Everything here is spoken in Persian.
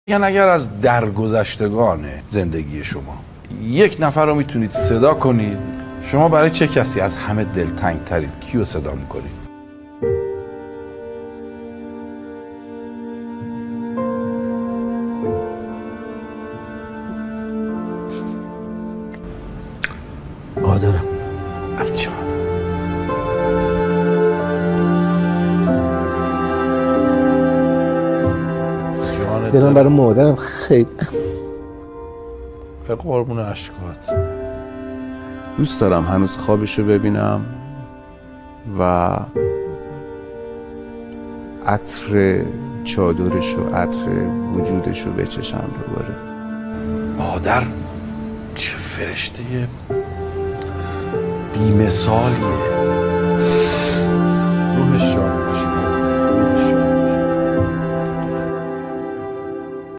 یعنی اگر از درگذشتگان زندگی شما یک نفر رو میتونید صدا کنید، شما برای چه کسی از همه دلتنگ ترید؟ کیو صدا میکنید؟ مادرم. عجب. دلم برای مادرم خیلی به قربون اشکات. دوست دارم هنوز خوابشو ببینم و عطر چادرشو، عطر وجودشو بچشم دوباره. مادر چه فرشته بی‌مثالیه. روحش شاد.